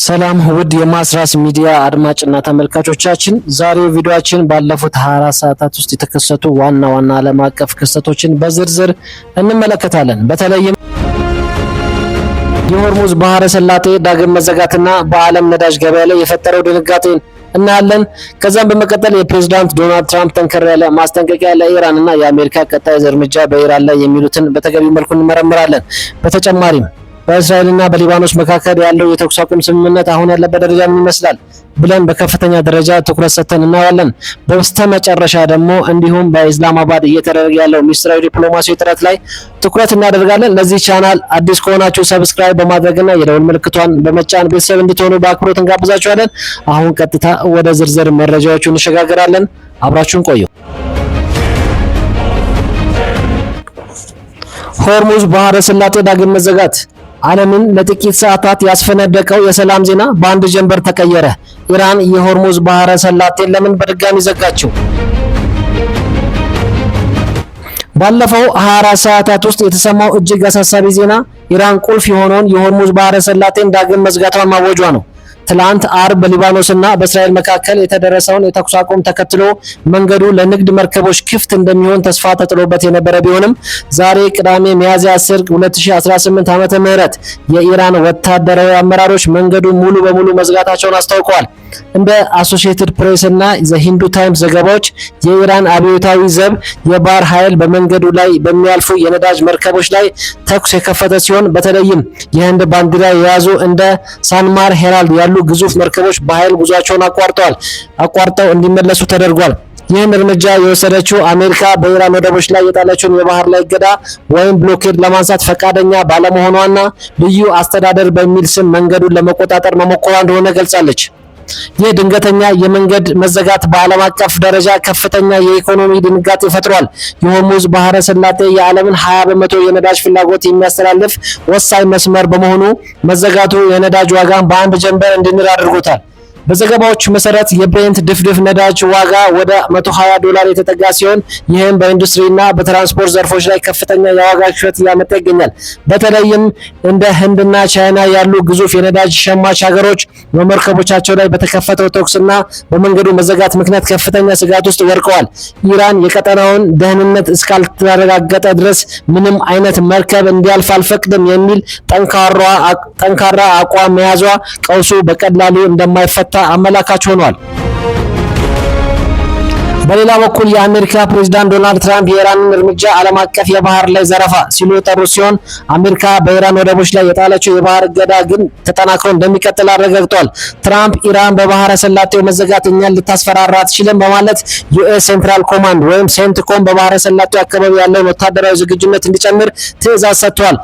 ሰላም ውድ የማስራስ ሚዲያ አድማጭና ተመልካቾቻችን፣ ዛሬው ቪዲዮአችን ባለፉት 24 ሰዓታት ውስጥ የተከሰቱ ዋና ዓለም አቀፍ ክስተቶችን በዝርዝር እንመለከታለን። በተለይም የሆርሙዝ ባህረ ሰላጤ ዳግም መዘጋትና በዓለም ነዳጅ ገበያ ላይ የፈጠረው ድንጋጤ እናያለን። ከዛም በመቀጠል የፕሬዝዳንት ዶናልድ ትራምፕ ጠንከር ያለ ማስጠንቀቂያ ለኢራን እና የአሜሪካ ቀጣይ እርምጃ በኢራን ላይ የሚሉትን በተገቢ መልኩ እንመረምራለን። በተጨማሪም በእስራኤልና በሊባኖስ መካከል ያለው የተኩስ አቁም ስምምነት አሁን ያለበት ደረጃ ምን ይመስላል ብለን በከፍተኛ ደረጃ ትኩረት ሰጥተን እናያለን። በስተመጨረሻ ደግሞ እንዲሁም በኢስላማባድ እየተደረገ ያለው ሚስጥራዊ ዲፕሎማሲያዊ ጥረት ላይ ትኩረት እናደርጋለን። ለዚህ ቻናል አዲስ ከሆናችሁ ሰብስክራይብ በማድረግና የደወል ምልክቷን በመጫን ቤተሰብ እንድትሆኑ በአክብሮት እንጋብዛችኋለን። አሁን ቀጥታ ወደ ዝርዝር መረጃዎቹ እንሸጋገራለን። አብራችሁን ቆዩ። ሆርሙዝ ባህረ ሰላጤ ዳግም መዘጋት ዓለምን ለጥቂት ሰዓታት ያስፈነደቀው የሰላም ዜና በአንድ ጀንበር ተቀየረ። ኢራን የሆርሙዝ ባህረ ሰላጤን ለምን በድጋሚ ዘጋችው? ባለፈው 24 ሰዓታት ውስጥ የተሰማው እጅግ አሳሳቢ ዜና ኢራን ቁልፍ የሆነውን የሆርሙዝ ባህረ ሰላጤን ዳግም መዝጋቷን ማወጇ ነው። ትላንት አርብ በሊባኖስና በእስራኤል መካከል የተደረሰውን የተኩስ አቁም ተከትሎ መንገዱ ለንግድ መርከቦች ክፍት እንደሚሆን ተስፋ ተጥሎበት የነበረ ቢሆንም ዛሬ ቅዳሜ ሚያዝያ 10 2018 ዓመተ ምህረት የኢራን ወታደራዊ አመራሮች መንገዱን ሙሉ በሙሉ መዝጋታቸውን አስታውቀዋል። እንደ አሶሺየትድ ፕሬስ እና ዘ ሂንዱ ታይምስ ዘገባዎች የኢራን አብዮታዊ ዘብ የባህር ኃይል በመንገዱ ላይ በሚያልፉ የነዳጅ መርከቦች ላይ ተኩስ የከፈተ ሲሆን በተለይም የህንድ ባንዲራ የያዙ እንደ ሳንማር ሄራልድ ያሉ ግዙፍ መርከቦች በኃይል ጉዟቸውን አቋርጠው እንዲመለሱ ተደርጓል። ይህን እርምጃ የወሰደችው አሜሪካ በኢራን ወደቦች ላይ የጣለችውን የባህር ላይ እገዳ ወይም ብሎኬድ ለማንሳት ፈቃደኛ ባለመሆኗና ልዩ አስተዳደር በሚል ስም መንገዱን ለመቆጣጠር መሞከሯ እንደሆነ ገልጻለች። ይህ ድንገተኛ የመንገድ መዘጋት በዓለም አቀፍ ደረጃ ከፍተኛ የኢኮኖሚ ድንጋጤ ፈጥሯል። የሆርሙዝ ባህረ ሰላጤ የዓለምን 20% የነዳጅ ፍላጎት የሚያስተላልፍ ወሳኝ መስመር በመሆኑ መዘጋቱ የነዳጅ ዋጋን በአንድ ጀንበር እንዲንር አድርጎታል። በዘገባዎች መሰረት የብሬንት ድፍድፍ ነዳጅ ዋጋ ወደ $120 የተጠጋ ሲሆን ይህም በኢንዱስትሪና በትራንስፖርት ዘርፎች ላይ ከፍተኛ የዋጋ ግሽበት እያመጣ ይገኛል። በተለይም እንደ ህንድና ቻይና ያሉ ግዙፍ የነዳጅ ሸማች ሀገሮች በመርከቦቻቸው ላይ በተከፈተው ተኩስና በመንገዱ መዘጋት ምክንያት ከፍተኛ ስጋት ውስጥ ወድቀዋል። ኢራን የቀጠናውን ደህንነት እስካልተረጋገጠ ድረስ ምንም አይነት መርከብ እንዲያልፍ አልፈቅድም የሚል ጠንካራ አቋም መያዟ ቀውሱ በቀላሉ እንደማይፈታ አመላካች ሆኗል። በሌላ በኩል የአሜሪካ ፕሬዝዳንት ዶናልድ ትራምፕ የኢራንን እርምጃ ዓለም አቀፍ የባህር ላይ ዘረፋ ሲሉ የጠሩ ሲሆን አሜሪካ በኢራን ወደቦች ላይ የጣለችው የባህር እገዳ ግን ተጠናክሮ እንደሚቀጥል አረጋግጧል። ትራምፕ ኢራን በባህረ ሰላጤው መዘጋት እኛን ልታስፈራራ አትችልም በማለት ዩኤስ ሴንትራል ኮማንድ ወይም ሴንትኮም በባህረ ሰላጤው አካባቢ ያለውን ወታደራዊ ዝግጁነት እንዲጨምር ትዕዛዝ ሰጥቷል።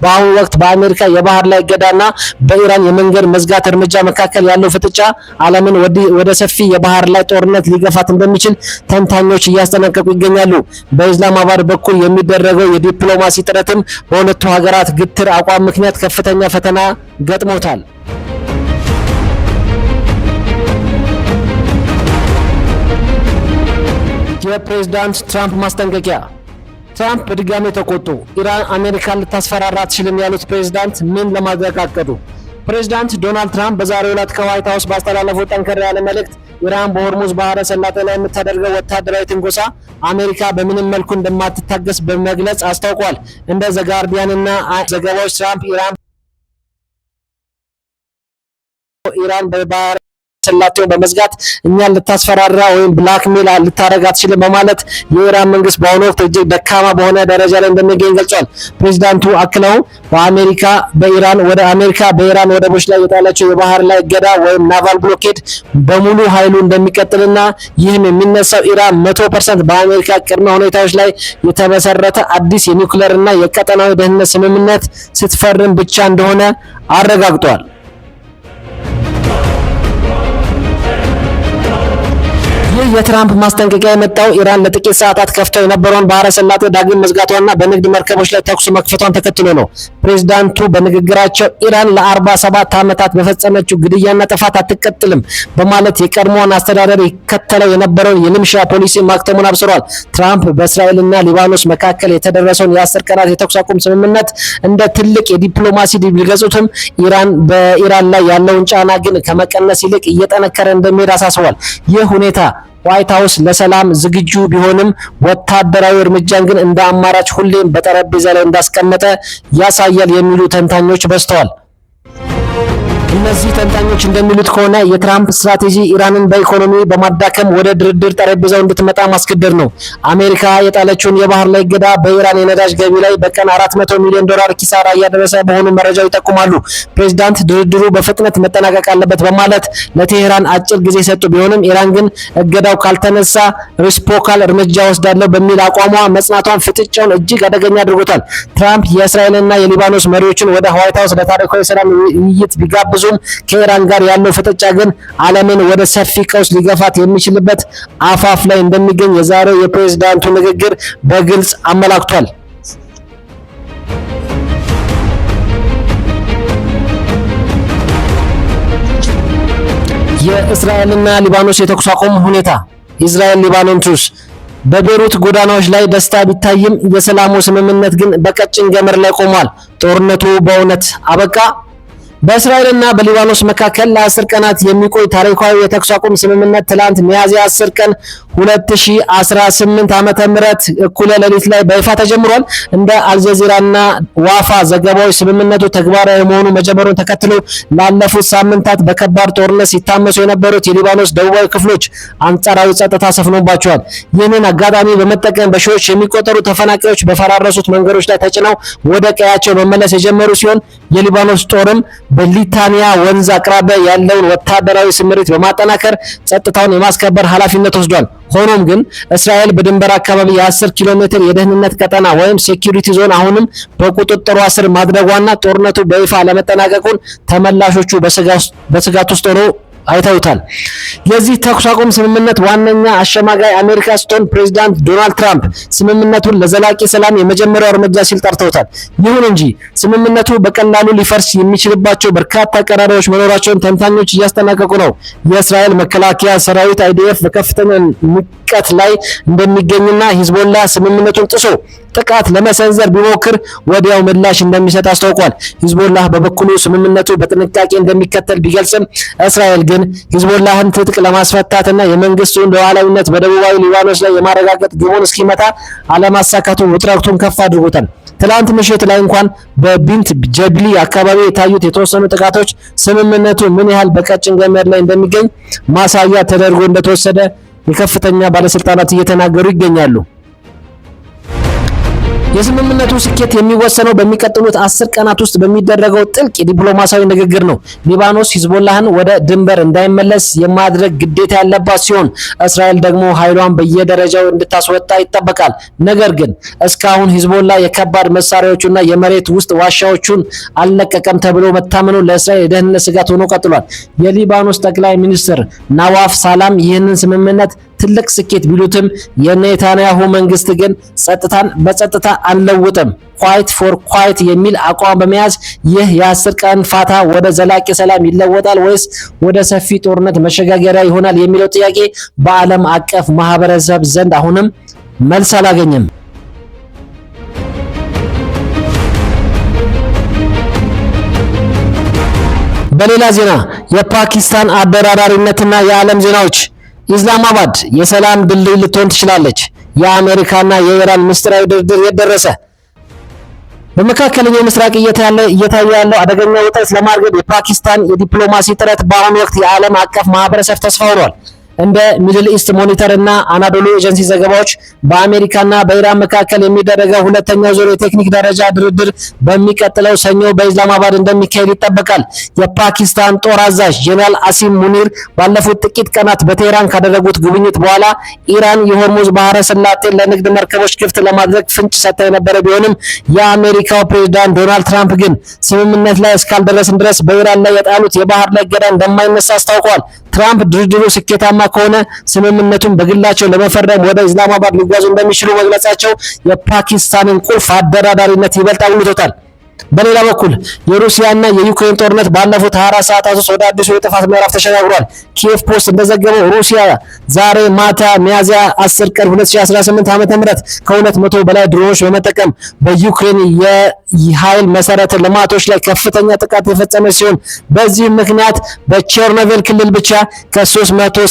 በአሁኑ ወቅት በአሜሪካ የባህር ላይ እገዳና በኢራን የመንገድ መዝጋት እርምጃ መካከል ያለው ፍጥጫ ዓለምን ወደ ሰፊ የባህር ላይ ጦርነት ሊገፋት እንደሚችል ተንታኞች እያስጠነቀቁ ይገኛሉ። በኢስላማባድ በኩል የሚደረገው የዲፕሎማሲ ጥረትም በሁለቱ ሀገራት ግትር አቋም ምክንያት ከፍተኛ ፈተና ገጥሞታል። የፕሬዝዳንት ትራምፕ ማስጠንቀቂያ። ትራምፕ በድጋሚ ተቆጡ። ኢራን አሜሪካን ልታስፈራራ አትችልም ያሉት ፕሬዝዳንት ምን ለማድረግ አቀዱ? ፕሬዝዳንት ዶናልድ ትራምፕ በዛሬው ዕለት ከዋይት ሃውስ ባስተላለፉት ጠንከር ያለ መልእክት ኢራን በሆርሙዝ ባህረ ሰላጤ ላይ የምታደርገው ወታደራዊ ትንኮሳ አሜሪካ በምንም መልኩ እንደማትታገስ በመግለጽ አስታውቋል። እንደ ዘ ጋርዲያን እና ዘገባዎች ትራምፕ ኢራን በባህረ ሰላጤውን በመዝጋት እኛን ልታስፈራራ ወይም ብላክሜል ልታረግ አትችልም በማለት የኢራን መንግስት በአሁኑ ወቅት እጅግ ደካማ በሆነ ደረጃ ላይ እንደሚገኝ ገልጿል። ፕሬዝዳንቱ አክለው አሜሪካ በኢራን ወደቦች ላይ የጣለችው የባህር ላይ እገዳ ወይም ናቫል ብሎኬድ በሙሉ ኃይሉ እንደሚቀጥልና ይህም የሚነሳው ኢራን 100% በአሜሪካ ቅድመ ሁኔታዎች ላይ የተመሰረተ አዲስ የኒውክሌር እና የቀጠናዊ ደህንነት ስምምነት ስትፈርም ብቻ እንደሆነ አረጋግጧል። ይህ የትራምፕ ማስጠንቀቂያ የመጣው ኢራን ለጥቂት ሰዓታት ከፍተው የነበረውን ባህረ ሰላጤ ዳግም መዝጋቷና በንግድ መርከቦች ላይ ተኩስ መክፈቷን ተከትሎ ነው። ፕሬዝዳንቱ በንግግራቸው ኢራን ለ47 ዓመታት በፈጸመችው ግድያና ጥፋት አትቀጥልም በማለት የቀድሞውን አስተዳደር ይከተለው የነበረውን የልምሻ ፖሊሲ ማክተሙን አብስሯል። ትራምፕ በእስራኤልና ሊባኖስ መካከል የተደረሰውን የ10 ቀናት የተኩስ አቁም ስምምነት እንደ ትልቅ የዲፕሎማሲ ድል ቢገልጹትም በኢራን ላይ ያለውን ጫና ግን ከመቀነስ ይልቅ እየጠነከረ እንደሚሄድ አሳስቧል። ይህ ሁኔታ ዋይት ሀውስ ለሰላም ዝግጁ ቢሆንም ወታደራዊ እርምጃን ግን እንደ አማራጭ ሁሌም በጠረጴዛ ላይ እንዳስቀመጠ ያሳያል የሚሉ ተንታኞች በዝተዋል። እነዚህ ተንታኞች እንደሚሉት ከሆነ የትራምፕ ስትራቴጂ ኢራንን በኢኮኖሚ በማዳከም ወደ ድርድር ጠረጴዛው እንድትመጣ ማስገደድ ነው። አሜሪካ የጣለችውን የባህር ላይ እገዳ በኢራን የነዳጅ ገቢ ላይ በቀን $400 ሚሊዮን ኪሳራ እያደረሰ መሆኑን መረጃው ይጠቁማሉ። ፕሬዝዳንት ድርድሩ በፍጥነት መጠናቀቅ አለበት በማለት ለቴሄራን አጭር ጊዜ ሰጡ ቢሆንም ኢራን ግን እገዳው ካልተነሳ ሪስፖካል እርምጃ ወስዳለሁ በሚል አቋሟ መጽናቷን ፍጥጫውን እጅግ አደገኛ አድርጎታል። ትራምፕ የእስራኤልና የሊባኖስ መሪዎችን ወደ ዋይት ሀውስ ለታሪካዊ ሰላም ውይይት ቢጋብዙ ከኢራን ጋር ያለው ፍጥጫ ግን ዓለምን ወደ ሰፊ ቀውስ ሊገፋት የሚችልበት አፋፍ ላይ እንደሚገኝ የዛሬው የፕሬዝዳንቱ ንግግር በግልጽ አመላክቷል። የእስራኤልና ሊባኖስ የተኩስ አቁም ሁኔታ ኢዝራኤል ሊባኖን ትሩስ በቤሩት ጎዳናዎች ላይ ደስታ ቢታይም የሰላሙ ስምምነት ግን በቀጭን ገመድ ላይ ቆሟል። ጦርነቱ በእውነት አበቃ? በእስራኤልና በሊባኖስ መካከል ለ10 ቀናት የሚቆይ ታሪካዊ የተኩስ አቁም ስምምነት ትላንት ሚያዝያ 10 ቀን 2018 ዓመተ ምህረት እኩለ ሌሊት ላይ በይፋ ተጀምሯል። እንደ አልጀዚራና ዋፋ ዘገባዎች ስምምነቱ ተግባራዊ መሆኑ መጀመሩን ተከትሎ ላለፉት ሳምንታት በከባድ ጦርነት ሲታመሱ የነበሩት የሊባኖስ ደቡባዊ ክፍሎች አንጻራዊ ጸጥታ ሰፍኖባቸዋል። ይህንን አጋጣሚ በመጠቀም በሺዎች የሚቆጠሩ ተፈናቃዮች በፈራረሱት መንገዶች ላይ ተጭነው ወደ ቀያቸው መመለስ የጀመሩ ሲሆን የሊባኖስ ጦርም በሊታኒያ ወንዝ አቅራቢያ ያለውን ወታደራዊ ስምሪት በማጠናከር ጸጥታውን የማስከበር ኃላፊነት ወስዷል። ሆኖም ግን እስራኤል በድንበር አካባቢ የ10 ኪሎ ሜትር የደህንነት ቀጠና ወይም ሴኩሪቲ ዞን አሁንም በቁጥጥሯ ስር ማድረጓና ጦርነቱ በይፋ ለመጠናቀቁን ተመላሾቹ በስጋት ውስጥ ሆነው አይተውታል። የዚህ ተኩስ አቁም ስምምነት ዋነኛ አሸማጋይ አሜሪካ ስትሆን ፕሬዝዳንት ዶናልድ ትራምፕ ስምምነቱን ለዘላቂ ሰላም የመጀመሪያው እርምጃ ሲል ጠርተውታል። ይሁን እንጂ ስምምነቱ በቀላሉ ሊፈርስ የሚችልባቸው በርካታ ቀዳዳዎች መኖራቸውን ተንታኞች እያስጠነቀቁ ነው። የእስራኤል መከላከያ ሰራዊት አይዲኤፍ በከፍተኛ ንቀት ላይ እንደሚገኝና ሂዝቦላ ስምምነቱን ጥሶ ጥቃት ለመሰንዘር ቢሞክር ወዲያው ምላሽ እንደሚሰጥ አስታውቋል። ሂዝቦላህ በበኩሉ ስምምነቱ በጥንቃቄ እንደሚከተል ቢገልጽም እስራኤል ግን ሂዝቦላህን ትጥቅ ለማስፈታትና የመንግስቱን ሉዓላዊነት በደቡባዊ ሊባኖስ ላይ የማረጋገጥ ግቡን እስኪመታ አለማሳካቱን ውጥረቱን ከፍ አድርጎታል። ትላንት ምሽት ላይ እንኳን በቢንት ጀብሊ አካባቢ የታዩት የተወሰኑ ጥቃቶች ስምምነቱ ምን ያህል በቀጭን ገመድ ላይ እንደሚገኝ ማሳያ ተደርጎ እንደተወሰደ የከፍተኛ ባለስልጣናት እየተናገሩ ይገኛሉ። የስምምነቱ ስኬት የሚወሰነው በሚቀጥሉት 10 ቀናት ውስጥ በሚደረገው ጥልቅ የዲፕሎማሲያዊ ንግግር ነው። ሊባኖስ ሂዝቦላህን ወደ ድንበር እንዳይመለስ የማድረግ ግዴታ ያለባት ሲሆን እስራኤል ደግሞ ኃይሏን በየደረጃው እንድታስወጣ ይጠበቃል። ነገር ግን እስካሁን ሂዝቦላ የከባድ መሳሪያዎቹና የመሬት ውስጥ ዋሻዎቹን አልለቀቀም ተብሎ መታመኑ ለእስራኤል የደህንነት ስጋት ሆኖ ቀጥሏል። የሊባኖስ ጠቅላይ ሚኒስትር ናዋፍ ሳላም ይህንን ስምምነት ትልቅ ስኬት ቢሉትም የኔታንያሁ መንግስት ግን ጸጥታን በጸጥታ አንለውጥም ኳይት ፎር ኳይት የሚል አቋም በመያዝ ይህ የ10 ቀን ፋታ ወደ ዘላቂ ሰላም ይለወጣል ወይስ ወደ ሰፊ ጦርነት መሸጋገሪያ ይሆናል የሚለው ጥያቄ በዓለም አቀፍ ማህበረሰብ ዘንድ አሁንም መልስ አላገኘም። በሌላ ዜና የፓኪስታን አደራዳሪነትና የዓለም ዜናዎች ኢስላማባድ የሰላም ድልድይ ልትሆን ትችላለች። የአሜሪካና የኢራን ምስጢራዊ ድርድር የደረሰ በመካከለኛው ምስራቅ እየታየ ያለው አደገኛ ውጥረት ለማርገብ የፓኪስታን የዲፕሎማሲ ጥረት በአሁኑ ወቅት የዓለም አቀፍ ማህበረሰብ ተስፋ ሆኗል። እንደ ሚድል ኢስት ሞኒተር እና አናዶሉ ኤጀንሲ ዘገባዎች በአሜሪካና በኢራን መካከል የሚደረገው ሁለተኛው ዙር የቴክኒክ ደረጃ ድርድር በሚቀጥለው ሰኞ በኢስላማባድ እንደሚካሄድ ይጠበቃል። የፓኪስታን ጦር አዛዥ ጄኔራል አሲም ሙኒር ባለፉት ጥቂት ቀናት በቴህራን ካደረጉት ጉብኝት በኋላ ኢራን የሆርሙዝ ባህረ ሰላጤን ለንግድ መርከቦች ክፍት ለማድረግ ፍንጭ ሰጥታ የነበረ ቢሆንም የአሜሪካው ፕሬዝዳንት ዶናልድ ትራምፕ ግን ስምምነት ላይ እስካልደረስን ድረስ በኢራን ላይ የጣሉት የባህር ላይ እገዳ እንደማይነሳ አስታውቀዋል። ትራምፕ ድርድሩ ስኬታማ ከሆነ ስምምነቱን በግላቸው ለመፈረም ወደ ኢስላማባድ ሊጓዙ እንደሚችሉ መግለጻቸው የፓኪስታንን ቁልፍ አደራዳሪነት ይበልጥ አጉልቶታል። በሌላ በኩል የሩሲያና የዩክሬን ጦርነት ባለፉት 24 ሰዓታት ውስጥ ወደ አዲሱ የጥፋት ምዕራፍ ተሸጋግሯል። ኪየቭ ፖስት እንደዘገበው ሩሲያ ዛሬ ማታ ሚያዝያ 10 ቀን 2018 ዓ.ም ከ200 በላይ ድሮኖች በመጠቀም በዩክሬን የኃይል መሰረተ ልማቶች ላይ ከፍተኛ ጥቃት የፈጸመች ሲሆን በዚህ ምክንያት በቸርኖቪል ክልል ብቻ ከ380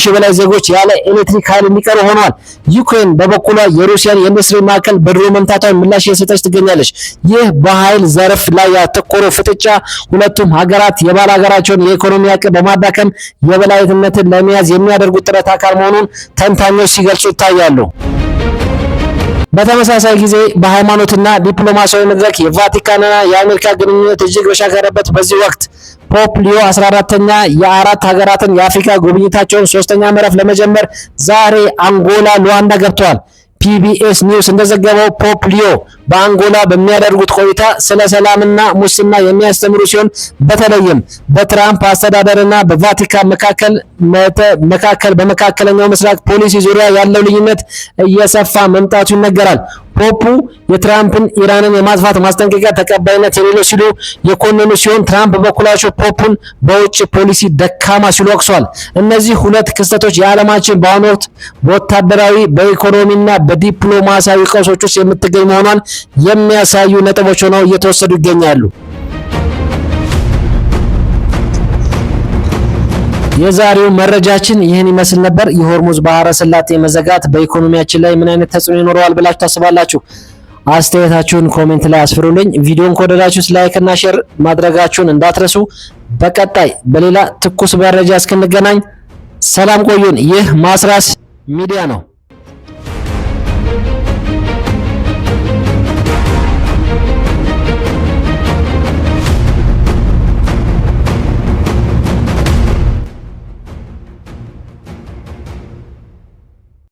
ሺህ በላይ ዜጎች ያለ ኤሌክትሪክ ኃይል እንዲቀሩ ሆኗል። ዩክሬን በበኩሏ የሩሲያን የኢንዱስትሪ ማዕከል በድሮን መምታቷን ምላሽ እየሰጠች ትገኛለች። ይህ በኃይል ዘርፍ ላይ ያተኮረው ፍጥጫ ሁለቱም ሀገራት የባላጋራቸውን የኢኮኖሚ አቅም በማዳከም የበላይነትን ለመያዝ የሚያደርጉት ጥረት አካል መሆኑን ተንታኞች ሲገልጹ ይታያሉ። በተመሳሳይ ጊዜ በሃይማኖትና ዲፕሎማሲያዊ መድረክ የቫቲካንና የአሜሪካ ግንኙነት እጅግ በሻከረበት በዚህ ወቅት ፖፕ ሊዮ 14ኛ የአራት ሀገራትን የአፍሪካ ጉብኝታቸውን ሶስተኛ ምዕራፍ ለመጀመር ዛሬ አንጎላ ሉዋንዳ ገብተዋል። ፒቢኤስ ኒውስ እንደዘገበው ፖፕ ሊዮ በአንጎላ በሚያደርጉት ቆይታ ስለ ሰላምና ሙስና የሚያስተምሩ ሲሆን በተለይም በትራምፕ አስተዳደርና በቫቲካን መካከል በመካከለኛው ምስራቅ ፖሊሲ ዙሪያ ያለው ልዩነት እየሰፋ መምጣቱ ይነገራል። ፖፑ የትራምፕን ኢራንን የማጥፋት ማስጠንቀቂያ ተቀባይነት የሌለው ሲሉ የኮነኑ ሲሆን ትራምፕ በበኩላቸው ፖፑን በውጭ ፖሊሲ ደካማ ሲሉ ወቅሰዋል። እነዚህ ሁለት ክስተቶች የዓለማችን በአሁኑ ወቅት በወታደራዊ በኢኮኖሚና በዲፕሎማሲያዊ ቀውሶች ውስጥ የምትገኝ መሆኗን የሚያሳዩ ነጥቦች ሆነው እየተወሰዱ ይገኛሉ። የዛሬው መረጃችን ይህን ይመስል ነበር። የሆርሙዝ ባህረ ሰላጤ መዘጋት በኢኮኖሚያችን ላይ ምን አይነት ተጽዕኖ ይኖረዋል ብላችሁ ታስባላችሁ? አስተያየታችሁን ኮሜንት ላይ አስፍሩልኝ። ቪዲዮን ከወደዳችሁት ላይክ እና ሼር ማድረጋችሁን እንዳትረሱ። በቀጣይ በሌላ ትኩስ መረጃ እስክንገናኝ ሰላም ቆዩን። ይህ ማስራስ ሚዲያ ነው።